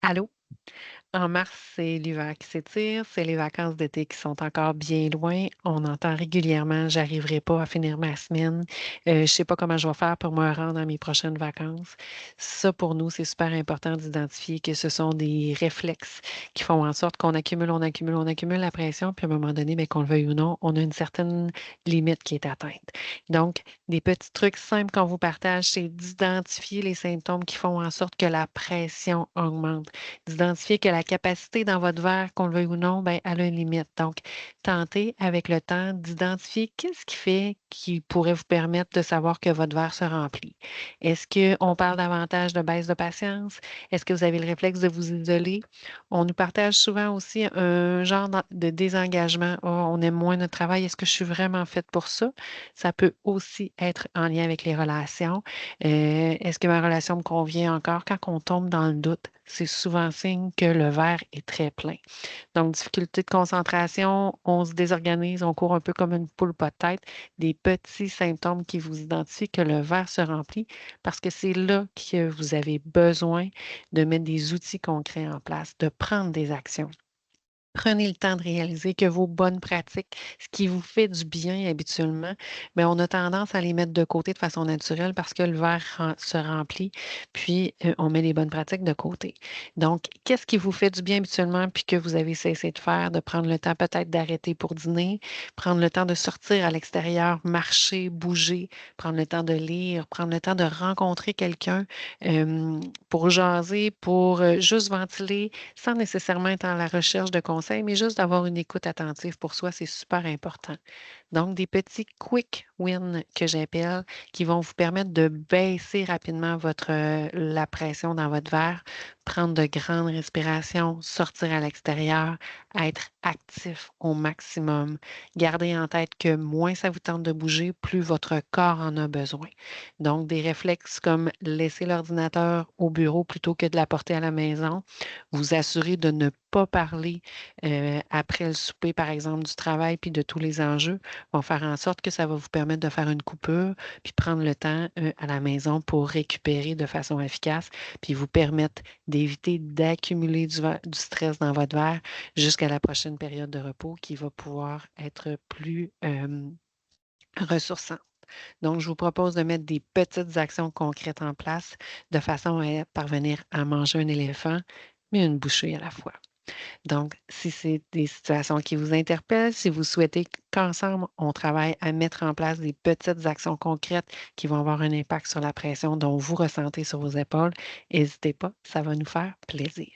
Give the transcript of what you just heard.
Allô? En mars, c'est l'hiver qui s'étire, c'est les vacances d'été qui sont encore bien loin. On entend régulièrement: «J'arriverai pas à finir ma semaine, je sais pas comment je vais faire pour me rendre à mes prochaines vacances». Ça, pour nous, c'est super important d'identifier que ce sont des réflexes qui font en sorte qu'on accumule, on accumule, on accumule la pression, puis à un moment donné, bien, qu'on le veuille ou non, on a une certaine limite qui est atteinte. Donc, des petits trucs simples qu'on vous partage, c'est d'identifier les symptômes qui font en sorte que la pression augmente, d'identifier que la capacité dans votre verre, qu'on le veuille ou non, ben, elle a une limite. Donc, tentez avec le temps d'identifier qu'est-ce qui pourrait vous permettre de savoir que votre verre se remplit. Est-ce qu'on parle davantage de baisse de patience? Est-ce que vous avez le réflexe de vous isoler? On nous partage souvent aussi un genre de désengagement. Ah, on aime moins notre travail. Est-ce que je suis vraiment faite pour ça? Ça peut aussi être en lien avec les relations. Est-ce que ma relation me convient encore? Quand on tombe dans le doute, c'est souvent signe que le verre est très plein. Donc, difficulté de concentration, on se désorganise, on court un peu comme une poule pas de tête. Des petits symptômes qui vous identifient que le verre se remplit parce que c'est là que vous avez besoin de mettre des outils concrets en place, de prendre des actions. Prenez le temps de réaliser que vos bonnes pratiques, ce qui vous fait du bien habituellement, mais on a tendance à les mettre de côté de façon naturelle parce que le verre se remplit, puis on met les bonnes pratiques de côté. Donc, qu'est-ce qui vous fait du bien habituellement, puis que vous avez cessé de faire, de prendre le temps peut-être d'arrêter pour dîner, prendre le temps de sortir à l'extérieur, marcher, bouger, prendre le temps de lire, prendre le temps de rencontrer quelqu'un euh, pour jaser, pour juste ventiler, sans nécessairement être dans la recherche de conseils, mais juste d'avoir une écoute attentive pour soi, c'est super important. Donc, des petits quick wins que j'appelle qui vont vous permettre de baisser rapidement la pression dans votre verre, prendre de grandes respirations, sortir à l'extérieur, être actif au maximum. Gardez en tête que moins ça vous tente de bouger, plus votre corps en a besoin. Donc, des réflexes comme laisser l'ordinateur au bureau plutôt que de l'apporter à la maison, vous assurer de ne pas parler après le souper, par exemple, du travail puis de tous les enjeux vont faire en sorte que ça va vous permettre de faire une coupure, puis prendre le temps à la maison pour récupérer de façon efficace, puis vous permettre d'éviter d'accumuler du stress dans votre verre jusqu'à la prochaine période de repos qui va pouvoir être plus ressourçante. Donc, je vous propose de mettre des petites actions concrètes en place de façon à parvenir à manger un éléphant, mais une bouchée à la fois. Donc, si c'est des situations qui vous interpellent, si vous souhaitez qu'ensemble, on travaille à mettre en place des petites actions concrètes qui vont avoir un impact sur la pression dont vous ressentez sur vos épaules, n'hésitez pas, ça va nous faire plaisir.